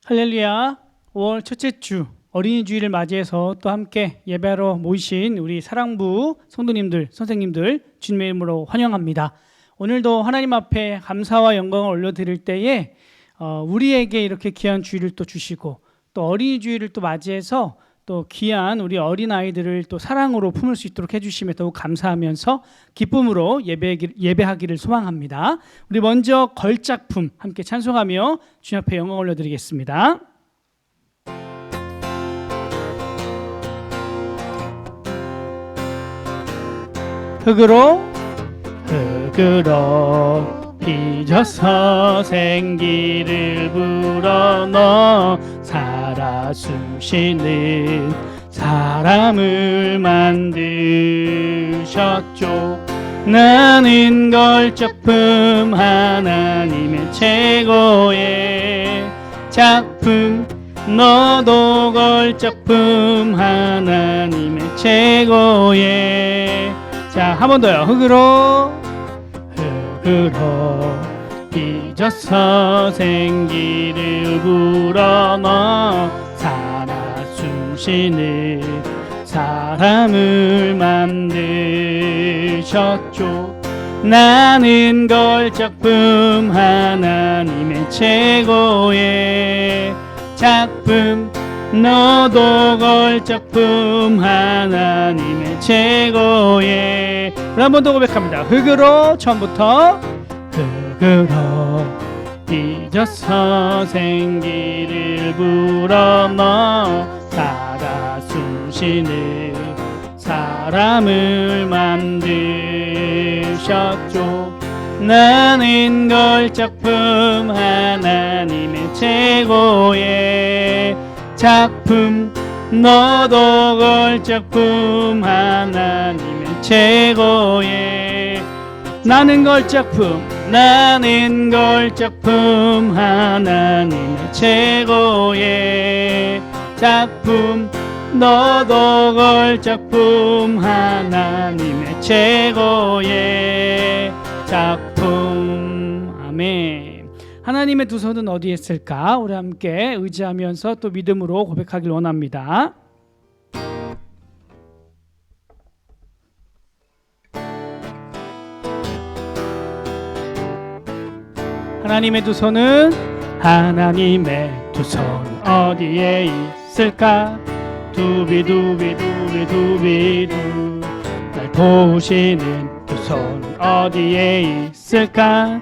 할렐루야. 5월 첫째 주 어린이 주일을 맞이해서 또 함께 예배하러 모이신 우리 사랑부 성도님들, 선생님들 주님의 이름으로 환영합니다. 오늘도 하나님 앞에 감사와 영광을 올려드릴 때에 우리에게 이렇게 귀한 주일을 또 주시고 또 어린이 주일을 또 맞이해서 또 귀한 우리 어린아이들을 또 사랑으로 품을 수 있도록 해주심에 더욱 감사하면서 기쁨으로 예배하기를 소망합니다. 우리 먼저 걸작품 함께 찬송하며 주님 앞에 영광을 올려드리겠습니다. 흙으로 빚어서 생기를 불어넣어 살아 숨쉬는 사람을 만드셨죠. 나는 걸작품, 하나님의 최고의 작품. 너도 걸작품, 하나님의 최고의. 자, 한 번 더요. 흙으로 빚어서 생기를 불어넣어 살아 숨쉬는 사람을 만드셨죠. 나는 걸작품, 하나님의 최고의 작품. 너도 걸작품, 하나님의 최고의. 한 번 더 고백합니다. 흙으로, 처음부터. 흙으로 빚어서 생기를 불어넣어 살아 숨쉬는 사람을 만드셨죠. 나는 걸작품, 하나님의 최고의 작품. 너도 걸작품, 하나님의 최고의. 나는 걸작품, 나는 걸작품, 하나님의 최고의 작품. 너도 걸작품, 하나님의 최고의 작품. 아멘. 하나님의 두 손은 어디에 있을까? 우리 함께 의지하면서 또 믿음으로 고백하길 원합니다. 하나님의 두 손은, 하나님의 두 손 어디에 있을까? 두비두비두비두비두. 날 도우시는 두 손 어디에 있을까?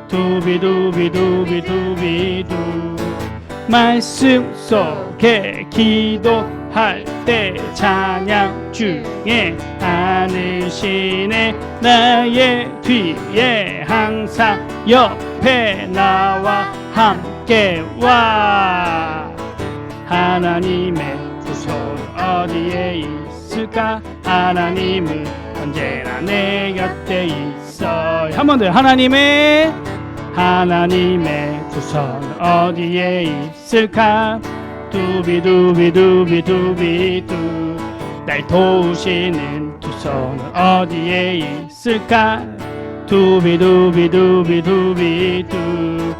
두비두비두비두비두. 말씀 속에 기도할 때 찬양 중에 안으시네. 나의 뒤에 항상 옆에 나와 함께 와. 하나님의 두 손 어디에 있을까? 하나님은 언제나 내 곁에 있어요. 한 번 더요. 하나님의 두 손 어디에 있을까? 두비두비두비두비두. 날 도우시는 두 손 어디에 있을까? 두비두비두비두비두.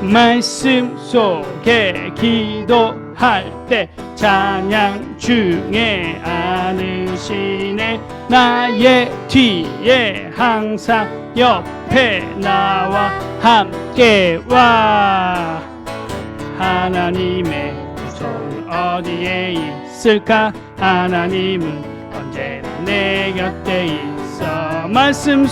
말씀 속에 기도할 때 찬양 중에 안으시네. 나의 뒤에 항상 옆에 나와 함께 와. 하나님의 두 손 어디에 있을까? 하나님은 언제나 내 곁에 있어. 말씀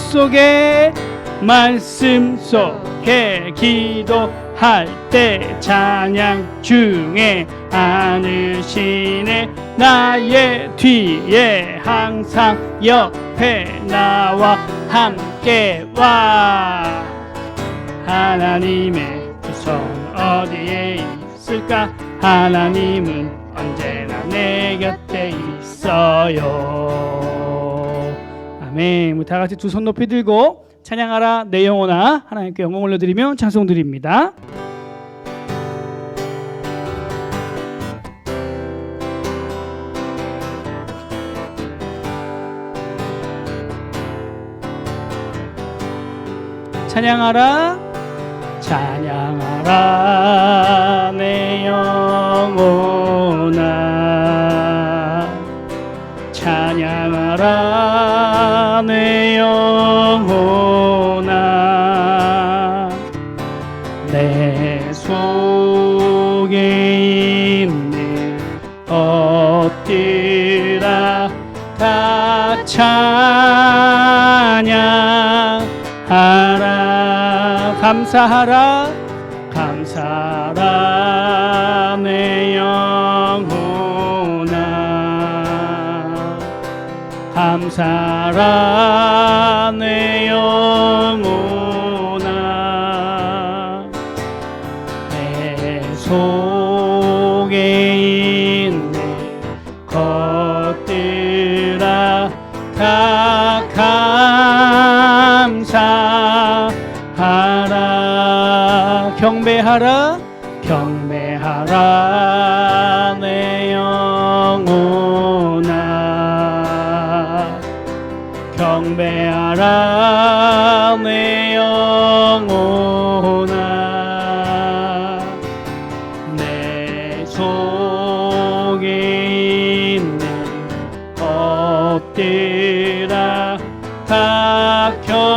속에 기도할 때 찬양 중에 안으시네. 나의 뒤에 항상 옆에 나와 함께 와. 하나님의 두 손 어디에 있을까? 하나님은 언제나 내 곁에 있어요. 아멘. 우리 다 같이 두 손 높이 들고 찬양하라 내 영혼아, 하나님께 영광 올려드리며 찬송 드립니다. 찬양하라, 찬양하라 내 영혼아 찬양하라 내 영혼아 내 속에 있는 것들아 다 찬양하라 감사하라 감사하라 내 영혼아 감사하라 내 영혼아 내 속에 있는 것들아 다 감사하라 경배하라 경배하라 내 영혼아 경배하라 내 영혼아 내 속에 있는 것들아 다 경배하라.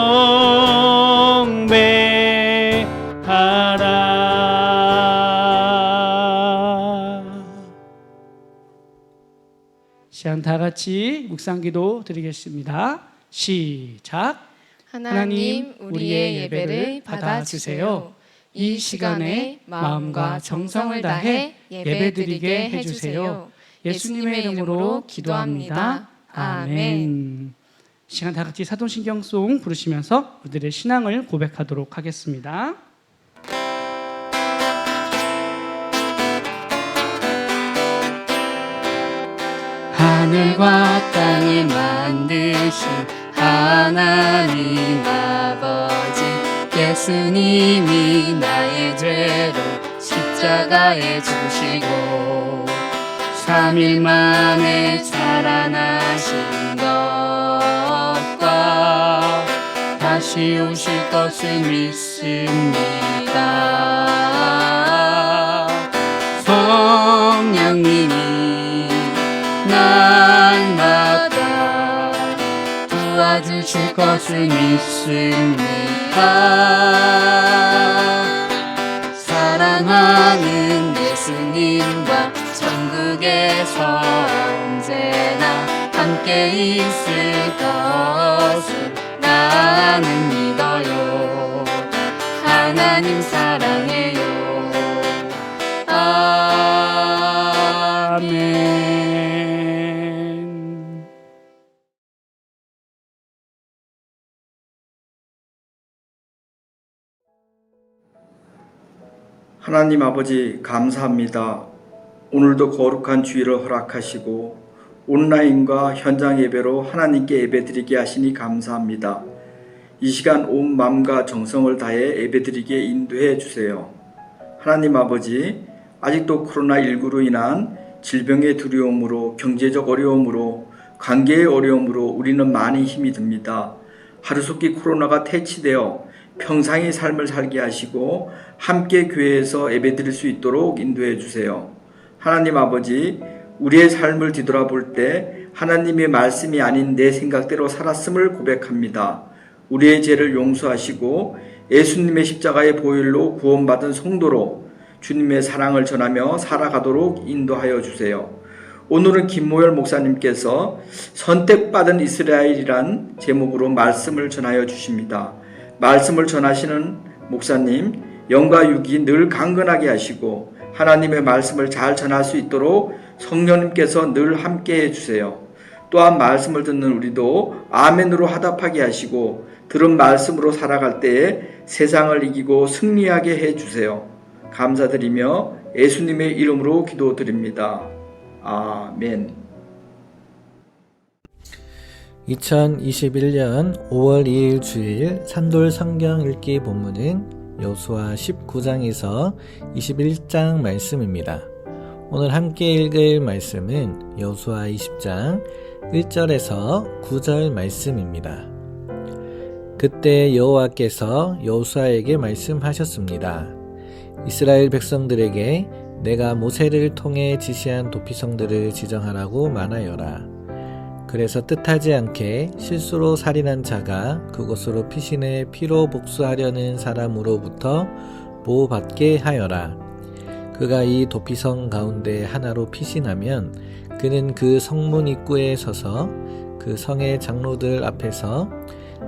시간 다 같이 묵상기도 드리겠습니다. 시작. 하나님, 우리의 예배를 받아주세요. 이 시간에 마음과 정성을 다해 예배드리게 해주세요. 예수님의 이름으로 기도합니다. 아멘. 시간 다 같이 사도신경송 부르시면서 우리들의 신앙을 고백하도록 하겠습니다. 하늘과 땅을 만드신 하나님 아버지 예수님이 나의 죄를 십자가에 주시고 3일 만에 살아나신 것과 다시 오실 것을 믿습니다. 성령님이 날마다 도와주실 것을 믿습니다. 사랑하는 예수님과 천국에서 언제나 함께 있을 것을 나는 믿어요. 하나님 사랑해요. 아멘. 하나님 아버지 감사합니다. 오늘도 거룩한 주일을 허락하시고 온라인과 현장 예배로 하나님께 예배드리게 하시니 감사합니다. 이 시간 온 마음과 정성을 다해 예배드리게 인도해 주세요. 하나님 아버지, 아직도 코로나19로 인한 질병의 두려움으로, 경제적 어려움으로, 관계의 어려움으로 우리는 많이 힘이 듭니다. 하루속히 코로나가 퇴치되어 평상의 삶을 살게 하시고 함께 교회에서 예배드릴 수 있도록 인도해 주세요. 하나님 아버지, 우리의 삶을 뒤돌아볼 때 하나님의 말씀이 아닌 내 생각대로 살았음을 고백합니다. 우리의 죄를 용서하시고 예수님의 십자가의 보혈로 구원받은 성도로 주님의 사랑을 전하며 살아가도록 인도하여 주세요. 오늘은 김모열 목사님께서 선택받은 이스라엘이란 제목으로 말씀을 전하여 주십니다. 말씀을 전하시는 목사님, 영과 육이 늘 강건하게 하시고 하나님의 말씀을 잘 전할 수 있도록 성령님께서 늘 함께 해주세요. 또한 말씀을 듣는 우리도 아멘으로 화답하게 하시고 들은 말씀으로 살아갈 때에 세상을 이기고 승리하게 해주세요. 감사드리며 예수님의 이름으로 기도드립니다. 아멘. 2021년 5월 2일 주일 산돌 성경 읽기 본문은 여호수아 19장에서 21장 말씀입니다. 오늘 함께 읽을 말씀은 여호수아 20장 1절에서 9절 말씀입니다. 그때 여호와께서 여호수아에게 말씀하셨습니다. 이스라엘 백성들에게 내가 모세를 통해 지시한 도피성들을 지정하라고 말하여라. 그래서 뜻하지 않게 실수로 살인한 자가 그곳으로 피신해 피로 복수하려는 사람으로부터 보호받게 하여라. 그가 이 도피성 가운데 하나로 피신하면 그는 그 성문 입구에 서서 그 성의 장로들 앞에서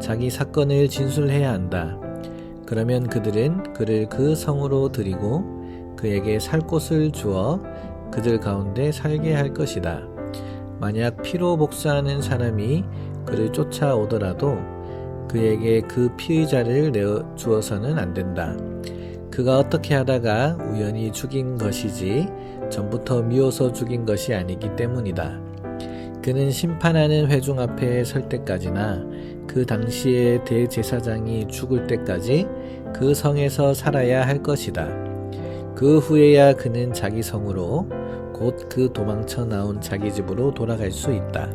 자기 사건을 진술해야 한다. 그러면 그들은 그를 그 성으로 들이고 그에게 살 곳을 주어 그들 가운데 살게 할 것이다. 만약 피로 복수하는 사람이 그를 쫓아오더라도 그에게 그 피의자를 내어 주어서는 안 된다. 그가 어떻게 하다가 우연히 죽인 것이지 전부터 미워서 죽인 것이 아니기 때문이다. 그는 심판하는 회중 앞에 설 때까지나 그 당시에 대제사장이 죽을 때까지 그 성에서 살아야 할 것이다. 그 후에야 그는 자기 성으로 곧 그 도망쳐 나온 자기 집으로 돌아갈 수 있다.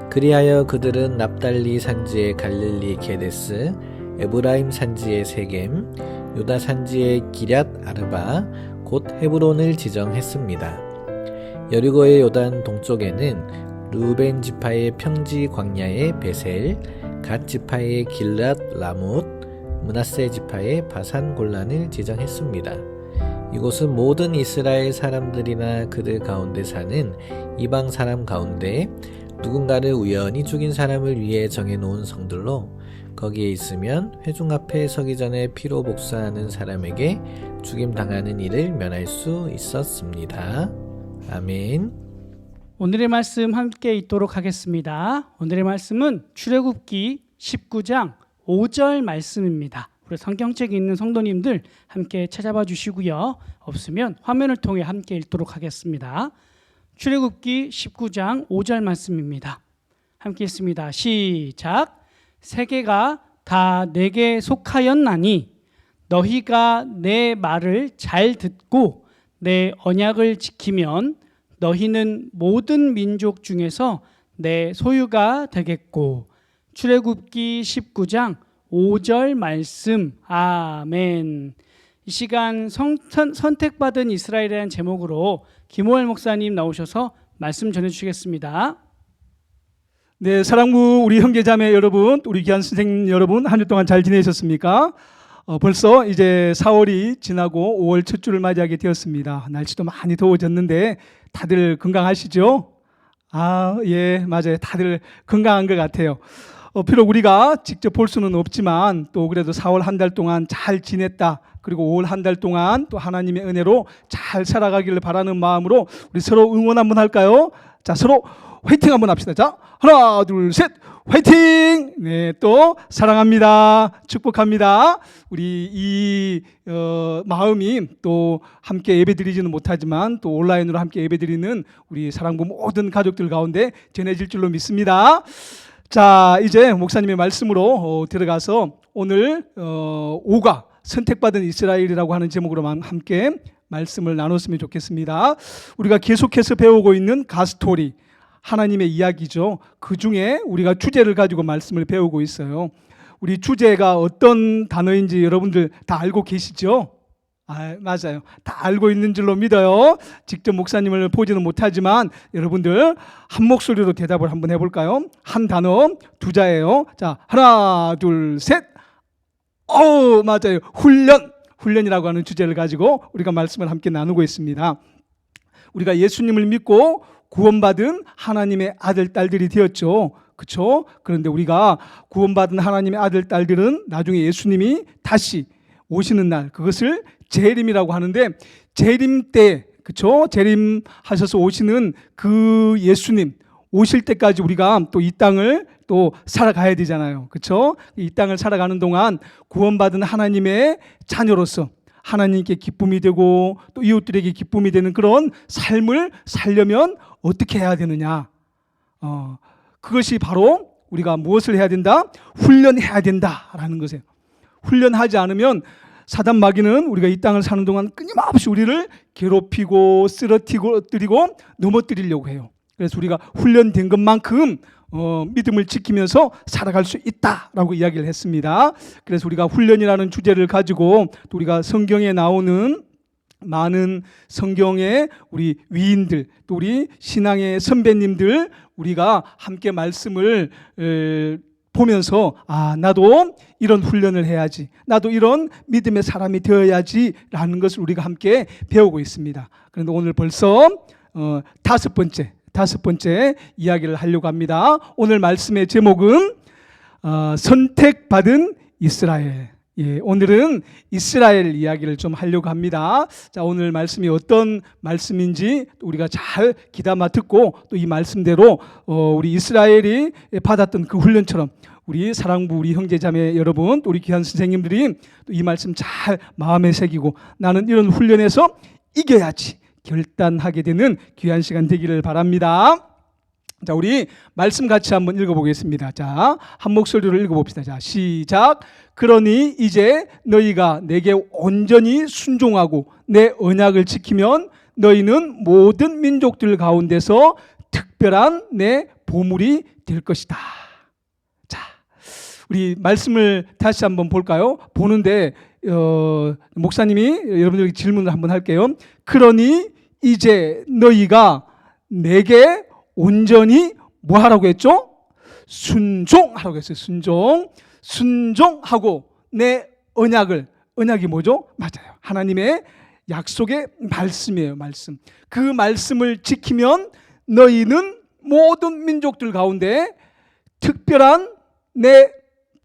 그리하여 그들은 납달리 산지의 갈릴리 게데스, 에브라임 산지의 세겜, 유다 산지의 기럇 아르바, 곧 헤브론을 지정했습니다. 여리고의 요단 동쪽에는 루벤 지파의 평지 광야의 베셀, 갓 지파의 길랏 라못, 므낫세 지파의 바산 골란을 지정했습니다. 이곳은 모든 이스라엘 사람들이나 그들 가운데 사는 이방 사람 가운데 누군가를 우연히 죽인 사람을 위해 정해놓은 성들로 거기에 있으면 회중 앞에 서기 전에 피로 복수하는 사람에게 죽임당하는 일을 면할 수 있었습니다. 아멘. 오늘의 말씀 함께 읽도록 하겠습니다. 오늘의 말씀은 출애굽기 19장 5절 말씀입니다. 우리 성경책에 있는 성도님들 함께 찾아봐 주시고요. 없으면 화면을 통해 함께 읽도록 하겠습니다. 출애굽기 19장 5절 말씀입니다. 함께 읽습니다. 시작. 세계가 다 내게 속하였나니 너희가 내 말을 잘 듣고 내 언약을 지키면 너희는 모든 민족 중에서 내 소유가 되겠고. 출애굽기 19장 5절 말씀. 아멘. 이 시간 선택받은 이스라엘이라는 제목으로 김호월 목사님 나오셔서 말씀 전해주시겠습니다. 네, 사랑부 우리 형제자매 여러분, 우리 귀한 선생님 여러분, 한 주 동안 잘 지내셨습니까? 벌써 이제 4월이 지나고 5월 첫 주를 맞이하게 되었습니다. 날씨도 많이 더워졌는데 다들 건강하시죠? 예, 맞아요. 다들 건강한 것 같아요. 비록 우리가 직접 볼 수는 없지만 또 그래도 4월 한 달 동안 잘 지냈다. 그리고 5월 한 달 동안 또 하나님의 은혜로 잘 살아가기를 바라는 마음으로 우리 서로 응원 한번 할까요? 자, 서로 화이팅 한번 합시다. 자, 하나, 둘, 셋, 화이팅! 네, 또 사랑합니다. 축복합니다. 우리 이 마음이 또 함께 예배드리지는 못하지만 또 온라인으로 함께 예배드리는 우리 사랑부 모든 가족들 가운데 전해질 줄로 믿습니다. 자, 이제 목사님의 말씀으로 들어가서 오늘 5가 선택받은 이스라엘이라고 하는 제목으로만 함께 말씀을 나눴으면 좋겠습니다. 우리가 계속해서 배우고 있는 가스토리, 하나님의 이야기죠. 그 중에 우리가 주제를 가지고 말씀을 배우고 있어요. 우리 주제가 어떤 단어인지 여러분들 다 알고 계시죠? 맞아요. 다 알고 있는 줄로 믿어요. 직접 목사님을 보지는 못하지만 여러분들 한 목소리로 대답을 한번 해볼까요? 한 단어, 두 자예요. 자, 하나, 둘, 셋. 맞아요. 훈련이라고 하는 주제를 가지고 우리가 말씀을 함께 나누고 있습니다. 우리가 예수님을 믿고 구원받은 하나님의 아들, 딸들이 되었죠. 그렇죠? 그런데 우리가 구원받은 하나님의 아들, 딸들은 나중에 예수님이 다시 오시는 날, 그것을 재림이라고 하는데, 재림 때, 그렇죠? 재림하셔서 오시는 그 예수님 오실 때까지 우리가 또 이 땅을 또 살아가야 되잖아요. 그렇죠? 이 땅을 살아가는 동안 구원받은 하나님의 자녀로서 하나님께 기쁨이 되고 또 이웃들에게 기쁨이 되는 그런 삶을 살려면 어떻게 해야 되느냐? 그것이 바로 우리가 무엇을 해야 된다? 훈련해야 된다라는 것이에요. 훈련하지 않으면 사단 마귀는 우리가 이 땅을 사는 동안 끊임없이 우리를 괴롭히고 쓰러뜨리고 넘어뜨리려고 해요. 그래서 우리가 훈련된 것만큼 믿음을 지키면서 살아갈 수 있다라고 이야기를 했습니다. 그래서 우리가 훈련이라는 주제를 가지고 또 우리가 성경에 나오는 많은 성경의 우리 위인들 또 우리 신앙의 선배님들 우리가 함께 말씀을 보면서 나도 이런 훈련을 해야지, 나도 이런 믿음의 사람이 되어야지 라는 것을 우리가 함께 배우고 있습니다. 그런데 오늘 벌써 다섯 번째 이야기를 하려고 합니다. 오늘 말씀의 제목은 선택받은 이스라엘. 오늘은 이스라엘 이야기를 좀 하려고 합니다. 자, 오늘 말씀이 어떤 말씀인지 우리가 잘 귀담아 듣고 또 이 말씀대로 우리 이스라엘이 받았던 그 훈련처럼 우리 사랑부 우리 형제자매 여러분 또 우리 귀한 선생님들이 또 이 말씀 잘 마음에 새기고 나는 이런 훈련에서 이겨야지 결단하게 되는 귀한 시간 되기를 바랍니다. 자, 우리 말씀 같이 한번 읽어보겠습니다. 자, 한 목소리로 읽어봅시다. 자, 시작. 그러니 이제 너희가 내게 온전히 순종하고 내 언약을 지키면 너희는 모든 민족들 가운데서 특별한 내 보물이 될 것이다. 자, 우리 말씀을 다시 한번 볼까요? 보는데 목사님이 여러분들에게 질문을 한번 할게요. 그러니 이제 너희가 내게 온전히 뭐 하라고 했죠? 순종하라고 했어요. 순종하고 내 언약이 뭐죠? 맞아요. 하나님의 약속의 말씀이에요. 말씀. 그 말씀을 지키면 너희는 모든 민족들 가운데 특별한 내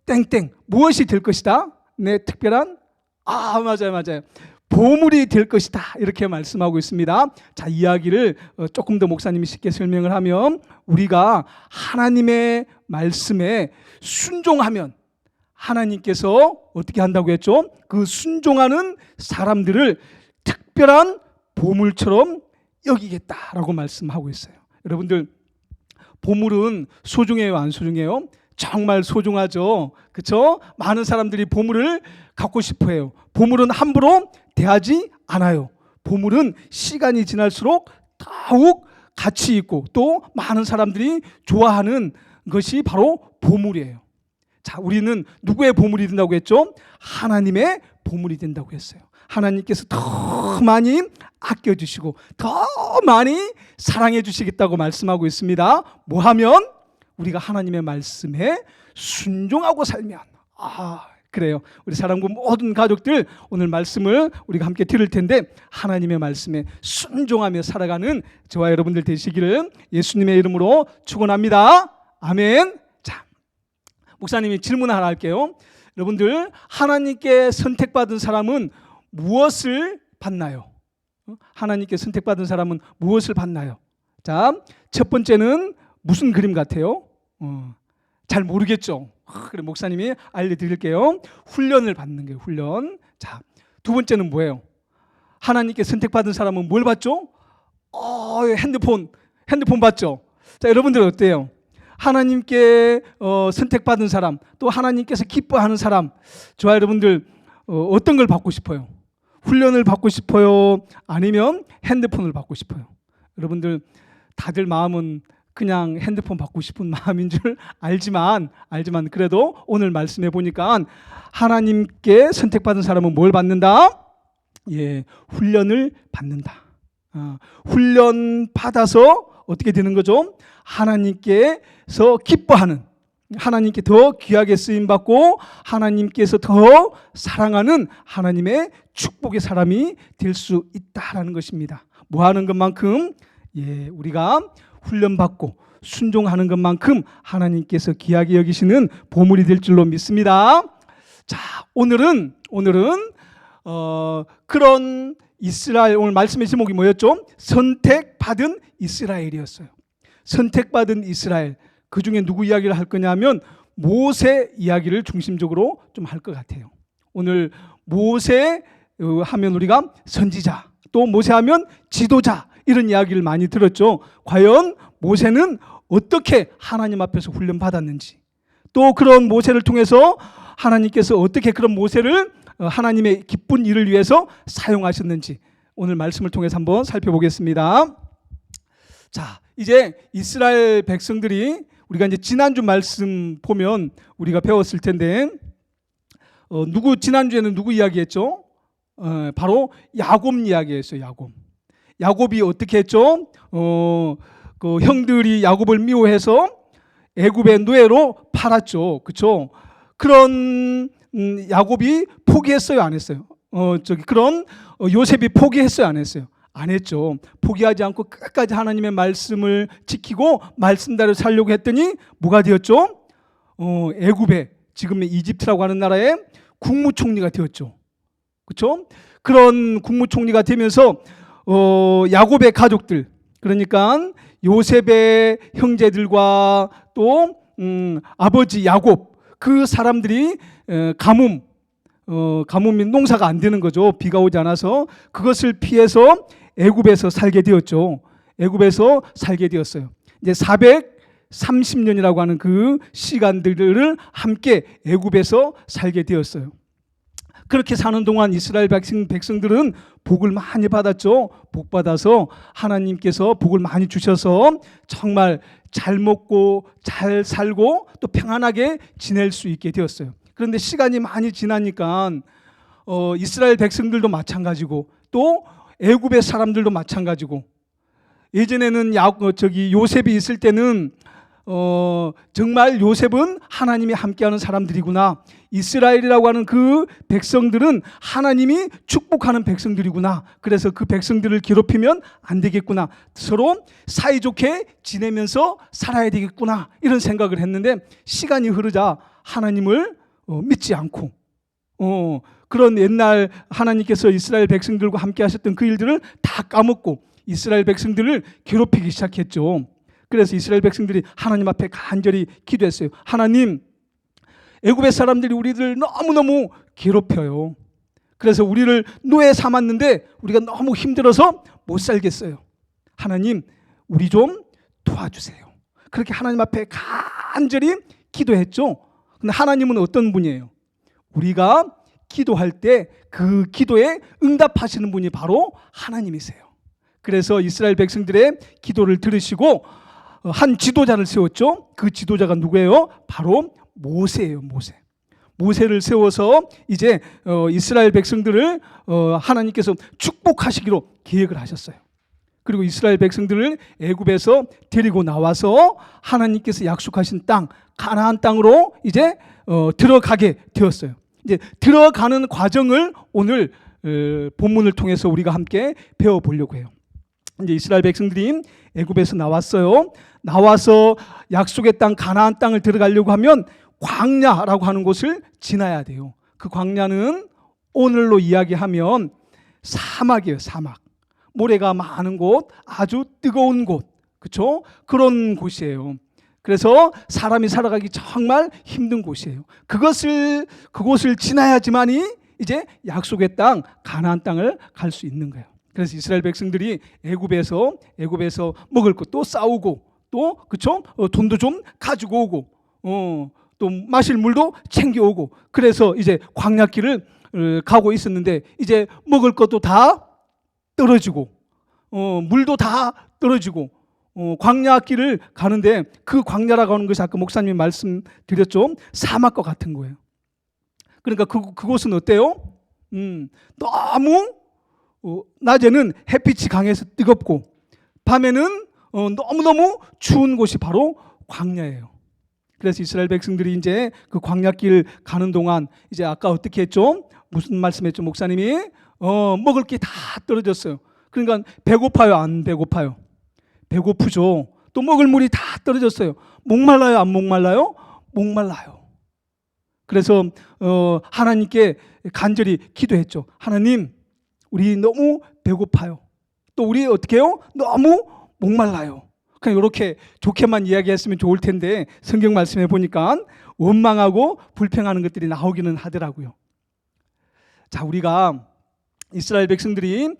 땡땡 무엇이 될 것이다? 내 특별한 맞아요. 보물이 될 것이다. 이렇게 말씀하고 있습니다. 자, 이야기를 조금 더 목사님이 쉽게 설명을 하면 우리가 하나님의 말씀에 순종하면 하나님께서 어떻게 한다고 했죠? 그 순종하는 사람들을 특별한 보물처럼 여기겠다라고 말씀하고 있어요. 여러분들 보물은 소중해요, 안 소중해요? 정말 소중하죠. 그렇죠? 많은 사람들이 보물을 갖고 싶어 해요. 보물은 함부로 대하지 않아요. 보물은 시간이 지날수록 더욱 가치 있고 또 많은 사람들이 좋아하는 것이 바로 보물이에요. 자, 우리는 누구의 보물이 된다고 했죠? 하나님의 보물이 된다고 했어요. 하나님께서 더 많이 아껴주시고 더 많이 사랑해 주시겠다고 말씀하고 있습니다. 뭐 하면? 우리가 하나님의 말씀에 순종하고 살면 그래요. 우리 사랑부 모든 가족들 오늘 말씀을 우리가 함께 들을 텐데 하나님의 말씀에 순종하며 살아가는 저와 여러분들 되시기를 예수님의 이름으로 축원합니다. 아멘. 자, 목사님이 질문 하나 할게요. 여러분들 하나님께 선택받은 사람은 무엇을 받나요? 하나님께 선택받은 사람은 무엇을 받나요? 자, 첫 번째는 무슨 그림 같아요? 잘 모르겠죠. 그래 목사님이 알려드릴게요. 훈련을 받는 거예요. 훈련. 자, 두 번째는 뭐예요? 하나님께 선택받은 사람은 뭘 받죠? 핸드폰 받죠. 자, 여러분들 어때요? 하나님께 선택받은 사람, 또 하나님께서 기뻐하는 사람, 저와 여러분들 어떤 걸 받고 싶어요? 훈련을 받고 싶어요? 아니면 핸드폰을 받고 싶어요? 여러분들 다들 마음은 그냥 핸드폰 받고 싶은 마음인 줄 알지만 그래도 오늘 말씀해 보니까 하나님께 선택받은 사람은 뭘 받는다? 훈련을 받는다. 훈련 받아서 어떻게 되는 거죠? 하나님께서 기뻐하는, 하나님께 더 귀하게 쓰임 받고 하나님께서 더 사랑하는 하나님의 축복의 사람이 될 수 있다라는 것입니다. 뭐 하는 것만큼 우리가 훈련받고 순종하는 것만큼 하나님께서 귀하게 여기시는 보물이 될 줄로 믿습니다. 자, 오늘은 그런 이스라엘, 오늘 말씀의 제목이 뭐였죠? 선택받은 이스라엘이었어요. 선택받은 이스라엘. 그 중에 누구 이야기를 할 거냐면 모세 이야기를 중심적으로 좀 할 것 같아요. 오늘 모세 하면 우리가 선지자, 또 모세 하면 지도자, 이런 이야기를 많이 들었죠. 과연 모세는 어떻게 하나님 앞에서 훈련받았는지, 또 그런 모세를 통해서 하나님께서 어떻게 그런 모세를 하나님의 기쁜 일을 위해서 사용하셨는지 오늘 말씀을 통해서 한번 살펴보겠습니다. 자, 이제 이스라엘 백성들이 우리가 이제 지난주 말씀 보면 우리가 배웠을 텐데 지난주에는 누구 이야기했죠? 바로 야곱 이야기했어요. 야곱이 어떻게 했죠? 그 형들이 야곱을 미워해서 애굽의 노예로 팔았죠. 그렇죠? 그런 야곱이 포기했어요, 안 했어요? 그런 요셉이 포기했어요, 안 했어요? 안 했죠. 포기하지 않고 끝까지 하나님의 말씀을 지키고 말씀대로 살려고 했더니 뭐가 되었죠? 애굽의 지금의 이집트라고 하는 나라의 국무총리가 되었죠. 그렇죠? 그런 국무총리가 되면서 야곱의 가족들, 그러니까 요셉의 형제들과 또 아버지 야곱, 그 사람들이 가뭄이 농사가 안 되는 거죠. 비가 오지 않아서. 그것을 피해서 애굽에서 살게 되었죠. 애굽에서 살게 되었어요. 이제 430년이라고 하는 그 시간들을 함께 애굽에서 살게 되었어요. 그렇게 사는 동안 이스라엘 백성들은 복을 많이 받았죠. 복 받아서 하나님께서 복을 많이 주셔서 정말 잘 먹고 잘 살고 또 평안하게 지낼 수 있게 되었어요. 그런데 시간이 많이 지나니까 이스라엘 백성들도 마찬가지고 또 애굽의 사람들도 마찬가지고, 예전에는 요셉이 있을 때는 정말 요셉은 하나님이 함께하는 사람들이구나, 이스라엘이라고 하는 그 백성들은 하나님이 축복하는 백성들이구나, 그래서 그 백성들을 괴롭히면 안 되겠구나, 서로 사이좋게 지내면서 살아야 되겠구나, 이런 생각을 했는데 시간이 흐르자 하나님을 믿지 않고 그런 옛날 하나님께서 이스라엘 백성들과 함께 하셨던 그 일들을 다 까먹고 이스라엘 백성들을 괴롭히기 시작했죠. 그래서 이스라엘 백성들이 하나님 앞에 간절히 기도했어요. 하나님, 애굽의 사람들이 우리를 너무너무 괴롭혀요. 그래서 우리를 노예 삼았는데 우리가 너무 힘들어서 못 살겠어요. 하나님, 우리 좀 도와주세요. 그렇게 하나님 앞에 간절히 기도했죠. 근데 하나님은 어떤 분이에요? 우리가 기도할 때 그 기도에 응답하시는 분이 바로 하나님이세요. 그래서 이스라엘 백성들의 기도를 들으시고 한 지도자를 세웠죠. 그 지도자가 누구예요? 바로 모세예요. 모세를 세워서 이제 이스라엘 백성들을 하나님께서 축복하시기로 계획을 하셨어요. 그리고 이스라엘 백성들을 애굽에서 데리고 나와서 하나님께서 약속하신 땅, 가나안 땅으로 이제 들어가게 되었어요. 이제 들어가는 과정을 오늘 본문을 통해서 우리가 함께 배워보려고 해요. 이제 이스라엘 백성들이 애굽에서 나왔어요. 나와서 약속의 땅 가나안 땅을 들어가려고 하면 광야라고 하는 곳을 지나야 돼요. 그 광야는 오늘로 이야기하면 사막이에요. 사막. 모래가 많은 곳, 아주 뜨거운 곳, 그렇죠? 그런 곳이에요. 그래서 사람이 살아가기 정말 힘든 곳이에요. 그곳을 지나야지만이 이제 약속의 땅 가나안 땅을 갈 수 있는 거예요. 그래서 이스라엘 백성들이 애굽에서 먹을 것도 싸우고 또 그렇죠? 돈도 좀 가지고 오고 또 마실 물도 챙겨오고, 그래서 이제 광야길을 가고 있었는데 이제 먹을 것도 다 떨어지고 물도 다 떨어지고 광야길을 가는데, 그 광야라고 하는 것이 아까 목사님이 말씀드렸죠. 사막과 같은 거예요. 그러니까 그곳은 어때요? 너무 낮에는 햇빛이 강해서 뜨겁고 밤에는 너무너무 추운 곳이 바로 광야예요. 그래서 이스라엘 백성들이 이제 그 광야길 가는 동안 이제 아까 어떻게 했죠? 무슨 말씀했죠? 목사님이 먹을 게 다 떨어졌어요. 그러니까 배고파요, 안 배고파요? 배고프죠. 또 먹을 물이 다 떨어졌어요. 목말라요, 안 목말라요? 목말라요. 그래서 하나님께 간절히 기도했죠. 하나님, 우리 너무 배고파요. 또 우리 어떻게 해요? 너무 목말라요. 그냥 이렇게 좋게만 이야기했으면 좋을 텐데 성경 말씀에 보니까 원망하고 불평하는 것들이 나오기는 하더라고요. 자, 우리가 이스라엘 백성들이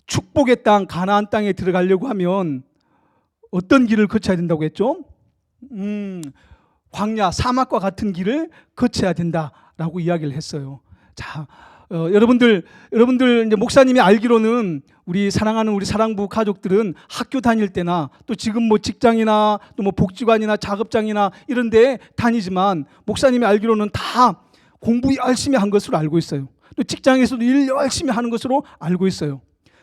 축복의 땅 가나안 땅에 들어가려고 하면 어떤 길을 거쳐야 된다고 했죠? 광야 사막과 같은 길을 거쳐야 된다라고 이야기를 했어요. 자, 여러분들 이제 목사님이 알기로는 우리 사랑하는 우리 사랑부 가족들은 학교 다닐 때나 또 지금 뭐 직장이나 또 뭐 복지관이나 작업장이나 이런 데 다니지만 목사님이 알기로는 다 공부 열심히 한 것으로 알고 있어요. 또 직장에서도 일 열심히 하는 것으로 알고 있어요.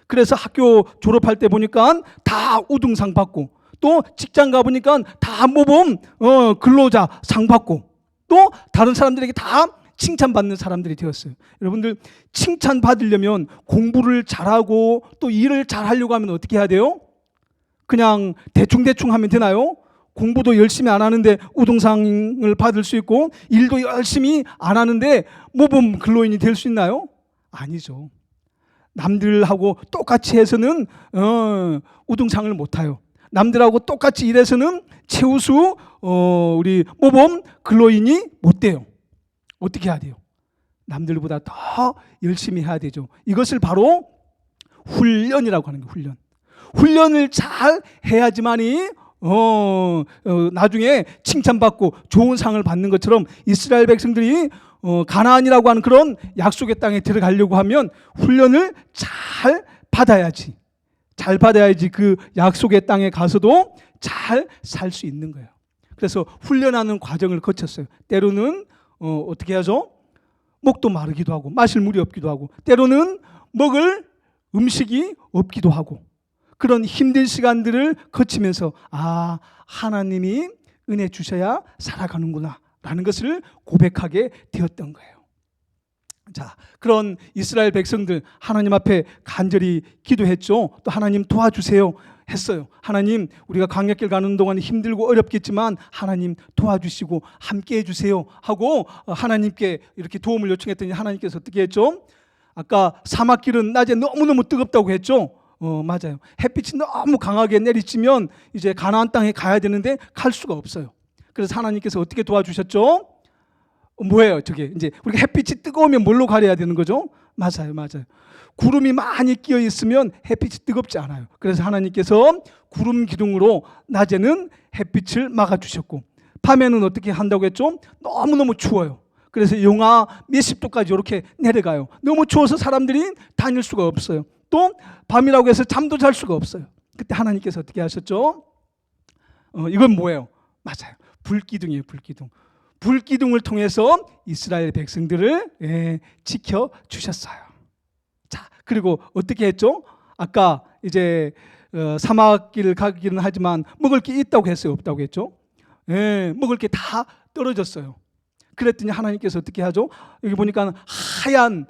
그래서 학교 졸업할 때 보니까 다 우등상 받고 또 직장 가보니까 다 모범 근로자 상 받고 또 다른 사람들에게 다 칭찬받는 사람들이 되었어요. 여러분들 칭찬 받으려면 공부를 잘하고 또 일을 잘하려고 하면 어떻게 해야 돼요? 그냥 대충 하면 되나요? 공부도 열심히 안 하는데 우등상을 받을 수 있고 일도 열심히 안 하는데 모범 근로인이 될 수 있나요? 아니죠. 남들하고 똑같이 해서는 우등상을 못 타요. 남들하고 똑같이 일해서는 최우수 우리 모범 근로인이 못 돼요. 어떻게 해야 돼요? 남들보다 더 열심히 해야 되죠. 이것을 바로 훈련이라고 하는 거예요. 훈련. 훈련을 잘 해야지만이 나중에 칭찬받고 좋은 상을 받는 것처럼 이스라엘 백성들이 가나안이라고 하는 그런 약속의 땅에 들어가려고 하면 훈련을 잘 받아야지. 잘 받아야지 그 약속의 땅에 가서도 잘 살 수 있는 거예요. 그래서 훈련하는 과정을 거쳤어요. 때로는 어떻게 하죠? 목도 마르기도 하고 마실 물이 없기도 하고 때로는 먹을 음식이 없기도 하고 그런 힘든 시간들을 거치면서 아, 하나님이 은혜 주셔야 살아가는구나 라는 것을 고백하게 되었던 거예요. 자, 그런 이스라엘 백성들 하나님 앞에 간절히 기도했죠. 또 하나님 도와주세요 했어요. 하나님, 우리가 광야길 가는 동안 힘들고 어렵겠지만 하나님 도와주시고 함께 해주세요 하고 하나님께 이렇게 도움을 요청했더니 하나님께서 어떻게 했죠? 아까 사막길은 낮에 너무너무 뜨겁다고 했죠. 맞아요. 햇빛이 너무 강하게 내리치면 이제 가나안 땅에 가야 되는데 갈 수가 없어요. 그래서 하나님께서 어떻게 도와주셨죠? 뭐예요? 저게 이제 우리가 햇빛이 뜨거우면 뭘로 가려야 되는 거죠? 맞아요. 구름이 많이 끼어 있으면 햇빛이 뜨겁지 않아요. 그래서 하나님께서 구름 기둥으로 낮에는 햇빛을 막아주셨고 밤에는 어떻게 한다고 했죠? 너무너무 추워요. 그래서 영하 몇십 도까지 이렇게 내려가요. 너무 추워서 사람들이 다닐 수가 없어요. 또 밤이라고 해서 잠도 잘 수가 없어요. 그때 하나님께서 어떻게 하셨죠? 이건 뭐예요? 맞아요. 불기둥이에요. 불기둥을 통해서 이스라엘 백성들을 지켜주셨어요. 자, 그리고 어떻게 했죠? 아까 이제 사막길을 가기는 하지만 먹을 게 있다고 했어요? 없다고 했죠? 먹을 게 다 떨어졌어요. 그랬더니 하나님께서 어떻게 하죠? 여기 보니까 하얀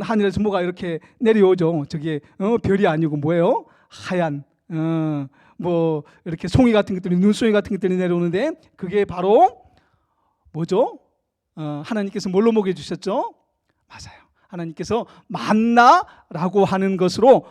하늘에서 뭐가 이렇게 내려오죠. 저게 별이 아니고 뭐예요? 하얀 뭐 이렇게 송이 같은 것들이 눈송이 같은 것들이 내려오는데 그게 바로 뭐죠? 하나님께서 뭘로 먹여주셨죠? 맞아요. 하나님께서 만나라고 하는 것으로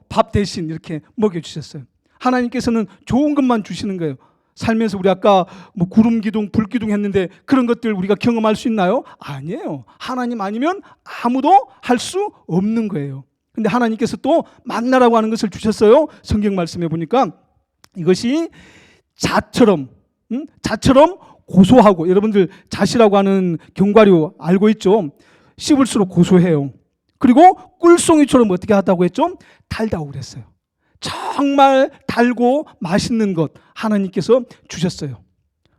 밥 대신 이렇게 먹여주셨어요. 하나님께서는 좋은 것만 주시는 거예요. 살면서 우리 아까 뭐 구름 기둥, 불 기둥 했는데 그런 것들 우리가 경험할 수 있나요? 아니에요. 하나님 아니면 아무도 할 수 없는 거예요. 근데 하나님께서 또 만나라고 하는 것을 주셨어요. 성경 말씀에 보니까 이것이 자처럼 고소하고 여러분들 자시라고 하는 견과류 알고 있죠? 씹을수록 고소해요. 그리고 꿀송이처럼 어떻게 하다고 했죠? 달다고 그랬어요. 정말 달고 맛있는 것 하나님께서 주셨어요.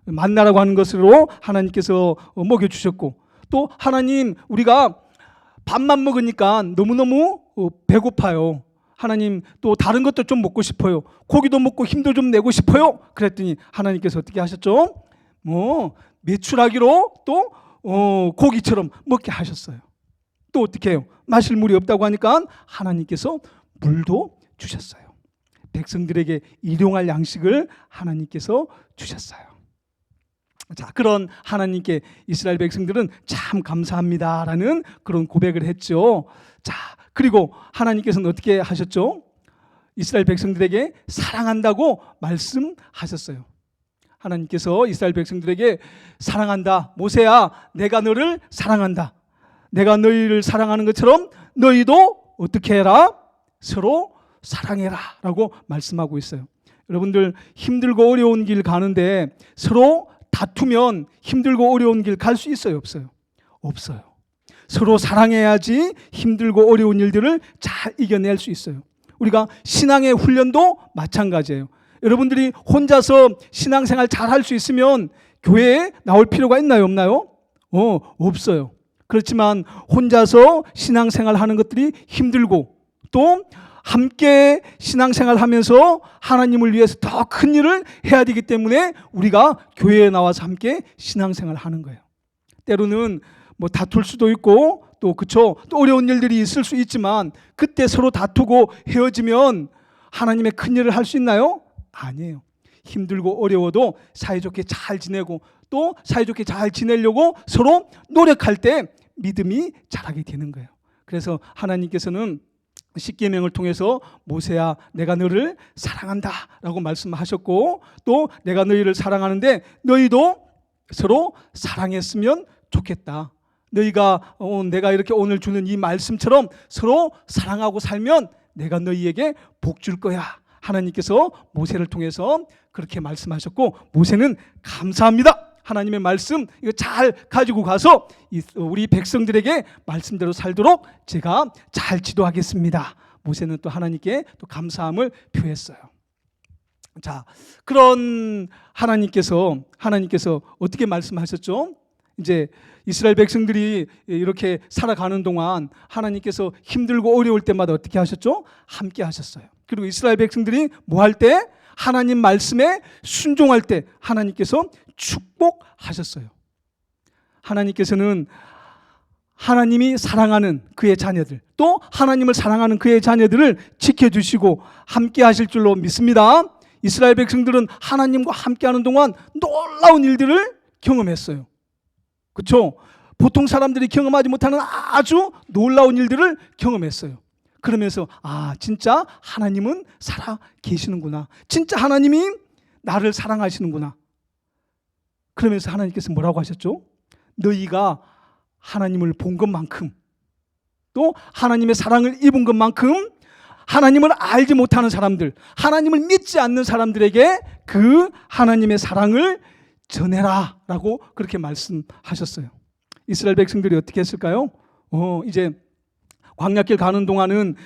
만나라고 하는 것으로 하나님께서 먹여주셨고 또 하나님 우리가 밥만 먹으니까 너무너무 배고파요. 하나님 또 다른 것도 좀 먹고 싶어요. 고기도 먹고 힘도 좀 내고 싶어요. 그랬더니 하나님께서 어떻게 하셨죠? 메추라기로 또 고기처럼 먹게 하셨어요. 또 어떻게 해요? 마실 물이 없다고 하니까 하나님께서 물도 주셨어요. 백성들에게 일용할 양식을 하나님께서 주셨어요. 자, 그런 하나님께 이스라엘 백성들은 참 감사합니다라는 그런 고백을 했죠. 자, 그리고 하나님께서는 어떻게 하셨죠? 이스라엘 백성들에게 사랑한다고 말씀하셨어요. 하나님께서 이스라엘 백성들에게 사랑한다. 모세야, 내가 너를 사랑한다. 내가 너희를 사랑하는 것처럼 너희도 어떻게 해라? 서로 사랑해라 라고 말씀하고 있어요. 여러분들 힘들고 어려운 길 가는데 서로 다투면 힘들고 어려운 길 갈 수 있어요? 없어요? 없어요. 서로 사랑해야지 힘들고 어려운 일들을 잘 이겨낼 수 있어요. 우리가 신앙의 훈련도 마찬가지예요. 여러분들이 혼자서 신앙생활 잘 할 수 있으면 교회에 나올 필요가 있나요? 없나요? 없어요. 그렇지만 혼자서 신앙생활 하는 것들이 힘들고 또 함께 신앙생활 하면서 하나님을 위해서 더 큰 일을 해야 되기 때문에 우리가 교회에 나와서 함께 신앙생활 하는 거예요. 때로는 뭐 다툴 수도 있고 또 또 어려운 일들이 있을 수 있지만 그때 서로 다투고 헤어지면 하나님의 큰 일을 할 수 있나요? 아니에요. 힘들고 어려워도 사이좋게 잘 지내고 또 사이좋게 잘 지내려고 서로 노력할 때 믿음이 자라게 되는 거예요. 그래서 하나님께서는 십계명을 통해서 모세야 내가 너를 사랑한다 라고 말씀하셨고 또 내가 너희를 사랑하는데 너희도 서로 사랑했으면 좋겠다. 너희가 내가 이렇게 오늘 주는 이 말씀처럼 서로 사랑하고 살면 내가 너희에게 복 줄 거야. 하나님께서 모세를 통해서 그렇게 말씀하셨고 모세는 감사합니다. 하나님의 말씀 이거 잘 가지고 가서 우리 백성들에게 말씀대로 살도록 제가 잘 지도하겠습니다. 모세는 또 하나님께 또 감사함을 표했어요. 자, 그런 하나님께서 어떻게 말씀하셨죠? 이제 이스라엘 백성들이 이렇게 살아가는 동안 하나님께서 힘들고 어려울 때마다 어떻게 하셨죠? 함께 하셨어요. 그리고 이스라엘 백성들이 뭐 할 때? 하나님 말씀에 순종할 때 하나님께서 축복하셨어요. 하나님께서는 하나님이 사랑하는 그의 자녀들 또 하나님을 사랑하는 그의 자녀들을 지켜주시고 함께 하실 줄로 믿습니다. 이스라엘 백성들은 하나님과 함께하는 동안 놀라운 일들을 경험했어요. 그렇죠? 보통 사람들이 경험하지 못하는 아주 놀라운 일들을 경험했어요. 그러면서 진짜 하나님은 살아 계시는구나. 진짜 하나님이 나를 사랑하시는구나. 그러면서 하나님께서 뭐라고 하셨죠? 너희가 하나님을 본 것만큼 또 하나님의 사랑을 입은 것만큼 하나님을 알지 못하는 사람들, 하나님을 믿지 않는 사람들에게 그 하나님의 사랑을 전해라 라고 그렇게 말씀하셨어요. 이스라엘 백성들이 어떻게 했을까요? 이제 광야길 가는 동안은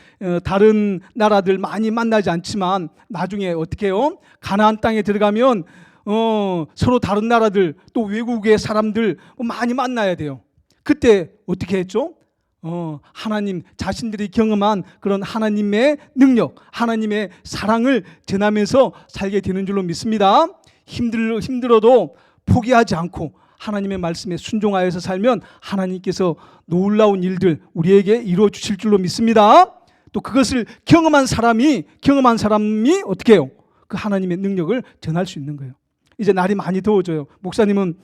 다른 나라들 많이 만나지 않지만 나중에 어떻게 해요? 가나안 땅에 들어가면 서로 다른 나라들 또 외국의 사람들 많이 만나야 돼요. 그때 어떻게 했죠? 하나님 자신들이 경험한 그런 하나님의 능력, 하나님의 사랑을 전하면서 살게 되는 줄로 믿습니다. 힘들어도 포기하지 않고 하나님의 말씀에 순종하여서 살면 하나님께서 놀라운 일들 우리에게 이루어 주실 줄로 믿습니다. 또 그것을 경험한 사람이 어떻게 해요? 그 하나님의 능력을 전할 수 있는 거예요. 이제 날이 많이 더워져요. 목사님은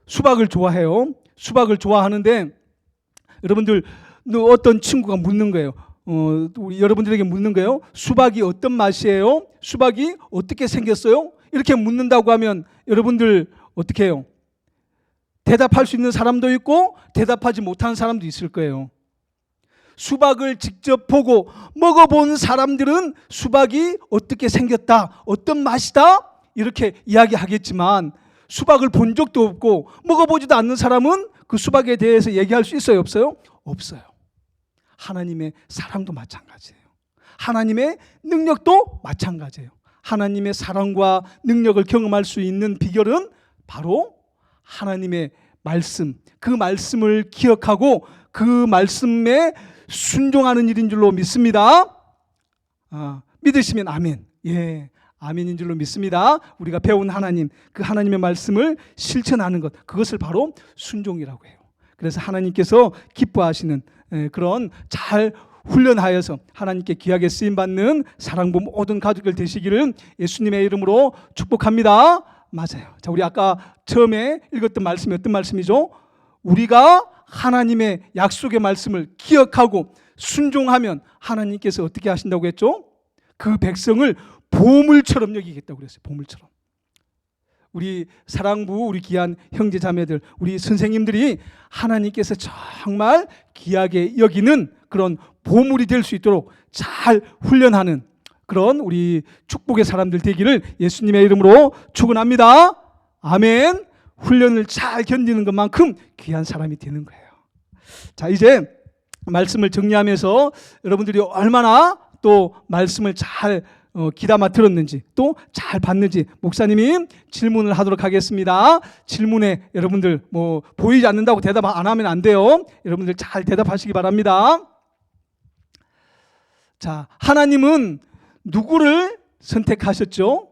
수박을 좋아해요. 수박을 좋아하는데 여러분들 어떤 친구가 묻는 거예요. 우리 여러분들에게 묻는 거예요. 수박이 어떤 맛이에요? 수박이 어떻게 생겼어요? 이렇게 묻는다고 하면 여러분들 어떻게 해요? 대답할 수 있는 사람도 있고 대답하지 못하는 사람도 있을 거예요. 수박을 직접 보고 먹어본 사람들은 수박이 어떻게 생겼다, 어떤 맛이다 이렇게 이야기하겠지만 수박을 본 적도 없고 먹어보지도 않는 사람은 그 수박에 대해서 얘기할 수 있어요? 없어요? 없어요. 하나님의 사랑도 마찬가지예요. 하나님의 능력도 마찬가지예요. 하나님의 사랑과 능력을 경험할 수 있는 비결은 바로 하나님의 말씀, 그 말씀을 기억하고 그 말씀에 순종하는 일인 줄로 믿습니다. 믿으시면 아멘. 예, 아멘인 줄로 믿습니다. 우리가 배운 하나님, 그 하나님의 말씀을 실천하는 것, 그것을 바로 순종이라고 해요. 그래서 하나님께서 기뻐하시는 그런 잘 훈련하여서 하나님께 귀하게 쓰임받는 사랑부 모든 가족들 되시기를 예수님의 이름으로 축복합니다. 맞아요. 자, 우리 아까 처음에 읽었던 말씀이 어떤 말씀이죠? 우리가 하나님의 약속의 말씀을 기억하고 순종하면 하나님께서 어떻게 하신다고 했죠? 그 백성을 보물처럼 여기겠다고 그랬어요. 보물처럼. 우리 사랑부, 우리 귀한 형제 자매들, 우리 선생님들이 하나님께서 정말 귀하게 여기는 그런 보물이 될 수 있도록 잘 훈련하는 그런 우리 축복의 사람들 되기를 예수님의 이름으로 축원합니다. 아멘. 훈련을 잘 견디는 것만큼 귀한 사람이 되는 거예요. 자, 이제 말씀을 정리하면서 여러분들이 얼마나 또 말씀을 잘 귀담아 들었는지 또 잘 봤는지 목사님이 질문을 하도록 하겠습니다. 질문에 여러분들 뭐 보이지 않는다고 대답 안 하면 안 돼요. 여러분들 잘 대답하시기 바랍니다. 자, 하나님은 누구를 선택하셨죠?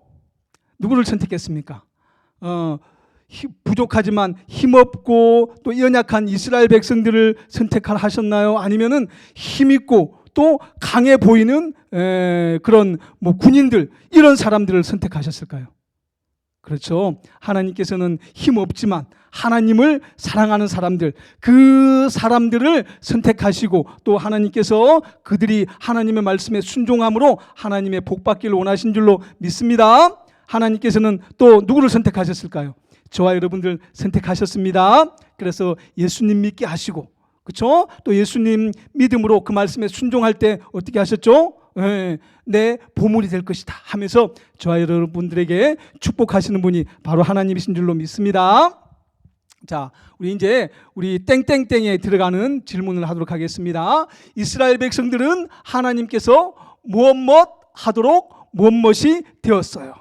누구를 선택했습니까? 부족하지만 힘없고 또 연약한 이스라엘 백성들을 선택하셨나요? 아니면은 힘있고 또 강해 보이는 그런 뭐 군인들 이런 사람들을 선택하셨을까요? 그렇죠. 하나님께서는 힘없지만 하나님을 사랑하는 사람들, 그 사람들을 선택하시고 또 하나님께서 그들이 하나님의 말씀에 순종함으로 하나님의 복 받기를 원하신 줄로 믿습니다. 하나님께서는 또 누구를 선택하셨을까요? 저와 여러분들 선택하셨습니다. 그래서 예수님 믿게 하시고, 그렇죠? 또 예수님 믿음으로 그 말씀에 순종할 때 어떻게 하셨죠? 내 보물이 될 것이다 하면서 저와 여러분들에게 축복하시는 분이 바로 하나님이신 줄로 믿습니다. 자, 우리 땡땡땡에 들어가는 질문을 하도록 하겠습니다. 이스라엘 백성들은 하나님께서 무엇 하도록 무엇이 되었어요.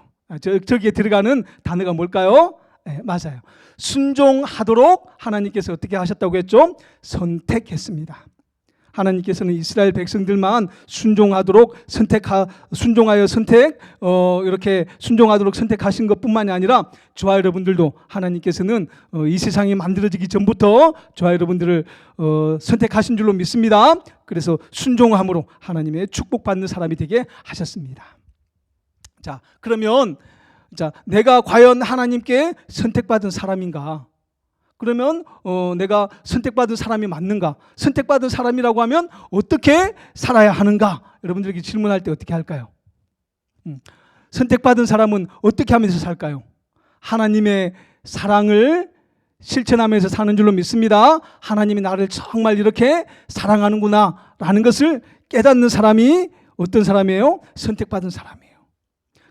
저기에 들어가는 단어가 뭘까요? 네, 맞아요. 순종하도록 하나님께서 어떻게 하셨다고 했죠? 선택했습니다. 하나님께서는 이스라엘 백성들만 순종하도록 이렇게 순종하도록 선택하신 것뿐만이 아니라 저와 여러분들도 하나님께서는 이 세상이 만들어지기 전부터 저와 여러분들을 선택하신 줄로 믿습니다. 그래서 순종함으로 하나님의 축복받는 사람이 되게 하셨습니다. 자, 그러면 내가 과연 하나님께 선택받은 사람인가? 그러면 내가 선택받은 사람이 맞는가? 선택받은 사람이라고 하면 어떻게 살아야 하는가? 여러분들에게 질문할 때 어떻게 할까요? 선택받은 사람은 어떻게 하면서 살까요? 하나님의 사랑을 실천하면서 사는 줄로 믿습니다. 하나님이 나를 정말 이렇게 사랑하는구나 라는 것을 깨닫는 사람이 어떤 사람이에요? 선택받은 사람이에요.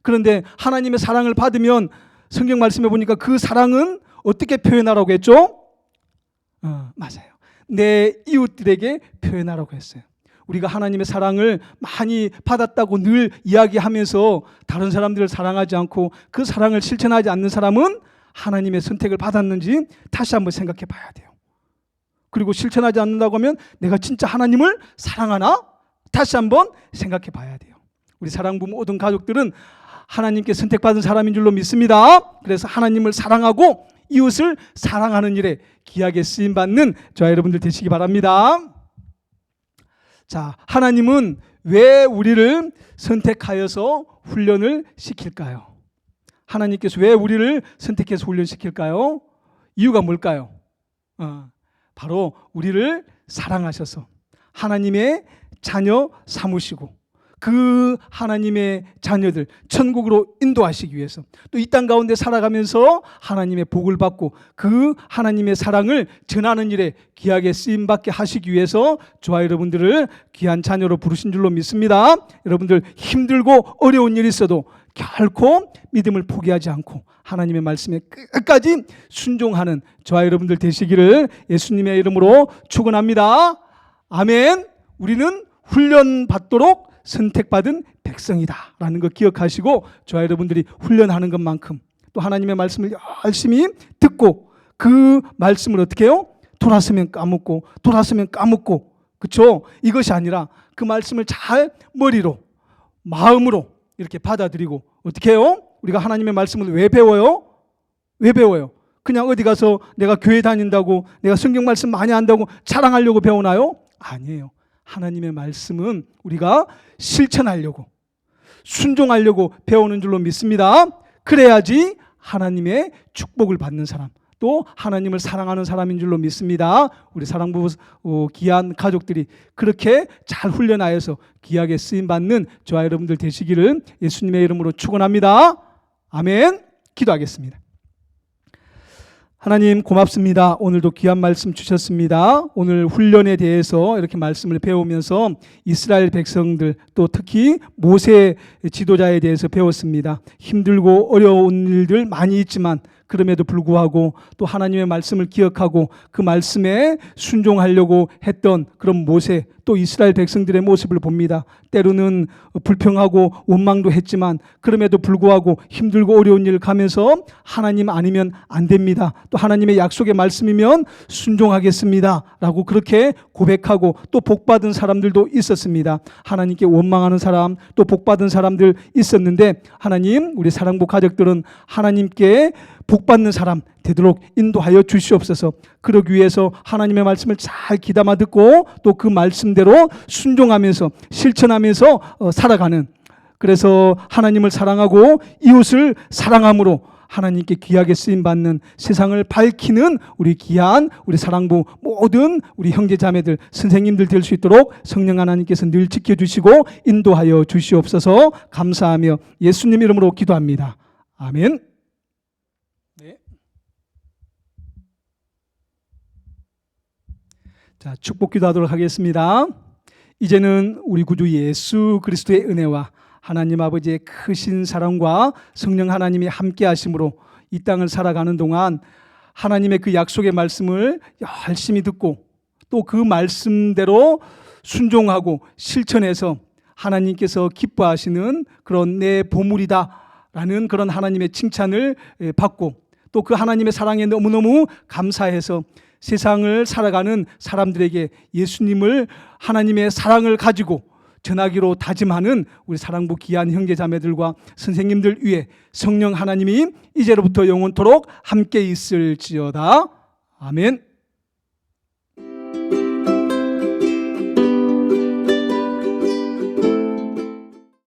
그런데 하나님의 사랑을 받으면 성경 말씀에 보니까 그 사랑은 어떻게 표현하라고 했죠? 맞아요. 내 이웃들에게 표현하라고 했어요. 우리가 하나님의 사랑을 많이 받았다고 늘 이야기하면서 다른 사람들을 사랑하지 않고 그 사랑을 실천하지 않는 사람은 하나님의 선택을 받았는지 다시 한번 생각해 봐야 돼요. 그리고 실천하지 않는다고 하면 내가 진짜 하나님을 사랑하나? 다시 한번 생각해 봐야 돼요. 우리 사랑부 모든 가족들은 하나님께 선택받은 사람인 줄로 믿습니다. 그래서 하나님을 사랑하고 이웃을 사랑하는 일에 귀하게 쓰임받는 저와 여러분들 되시기 바랍니다. 자, 하나님은 왜 우리를 선택하여서 훈련을 시킬까요? 하나님께서 왜 우리를 선택해서 훈련시킬까요? 이유가 뭘까요? 바로 우리를 사랑하셔서 하나님의 자녀 삼으시고 그 하나님의 자녀들 천국으로 인도하시기 위해서 또 이 땅 가운데 살아가면서 하나님의 복을 받고 그 하나님의 사랑을 전하는 일에 귀하게 쓰임받게 하시기 위해서 저와 여러분들을 귀한 자녀로 부르신 줄로 믿습니다. 여러분들 힘들고 어려운 일이 있어도 결코 믿음을 포기하지 않고 하나님의 말씀에 끝까지 순종하는 저와 여러분들 되시기를 예수님의 이름으로 축원합니다. 아멘. 우리는 훈련받도록 선택받은 백성이다 라는 거 기억하시고 저와 여러분들이 훈련하는 것만큼 또 하나님의 말씀을 열심히 듣고 그 말씀을 어떻게 해요? 돌아서면 까먹고 그렇죠? 이것이 아니라 그 말씀을 잘 머리로 마음으로 이렇게 받아들이고 어떻게 해요? 우리가 하나님의 말씀을 왜 배워요? 그냥 어디 가서 내가 교회 다닌다고 내가 성경 말씀 많이 한다고 자랑하려고 배우나요? 아니에요. 하나님의 말씀은 우리가 실천하려고 순종하려고 배우는 줄로 믿습니다. 그래야지 하나님의 축복을 받는 사람 또 하나님을 사랑하는 사람인 줄로 믿습니다. 우리 사랑부 귀한 가족들이 그렇게 잘 훈련하여서 귀하게 쓰임받는 저와 여러분들 되시기를 예수님의 이름으로 축원합니다. 아멘. 기도하겠습니다. 하나님 고맙습니다. 오늘도 귀한 말씀 주셨습니다. 오늘 훈련에 대해서 이렇게 말씀을 배우면서 이스라엘 백성들 또 특히 모세 지도자에 대해서 배웠습니다. 힘들고 어려운 일들 많이 있지만 그럼에도 불구하고 또 하나님의 말씀을 기억하고 그 말씀에 순종하려고 했던 그런 모세, 또 이스라엘 백성들의 모습을 봅니다. 때로는 불평하고 원망도 했지만 그럼에도 불구하고 힘들고 어려운 일을 가면서 하나님 아니면 안 됩니다. 또 하나님의 약속의 말씀이면 순종하겠습니다 라고 그렇게 고백하고 또 복받은 사람들도 있었습니다. 하나님께 원망하는 사람, 또 복받은 사람들 있었는데 하나님, 우리 사랑부 가족들은 하나님께 복받는 사람 되도록 인도하여 주시옵소서. 그러기 위해서 하나님의 말씀을 잘 귀담아 듣고 또 그 말씀대로 순종하면서 실천하면서 살아가는, 그래서 하나님을 사랑하고 이웃을 사랑함으로 하나님께 귀하게 쓰임받는, 세상을 밝히는 우리 귀한 우리 사랑부 모든 우리 형제자매들, 선생님들 될 수 있도록 성령 하나님께서 늘 지켜주시고 인도하여 주시옵소서. 감사하며 예수님 이름으로 기도합니다. 아멘. 네. 자, 축복 기도하도록 하겠습니다. 이제는 우리 구주 예수 그리스도의 은혜와 하나님 아버지의 크신 사랑과 성령 하나님이 함께 하심으로 이 땅을 살아가는 동안 하나님의 그 약속의 말씀을 열심히 듣고 또 그 말씀대로 순종하고 실천해서 하나님께서 기뻐하시는 그런 내 보물이다라는 그런 하나님의 칭찬을 받고 또 그 하나님의 사랑에 너무너무 감사해서 세상을 살아가는 사람들에게 예수님을, 하나님의 사랑을 가지고 전하기로 다짐하는 우리 사랑부 귀한 형제자매들과 선생님들 위해 성령 하나님이 이제로부터 영원토록 함께 있을지어다. 아멘.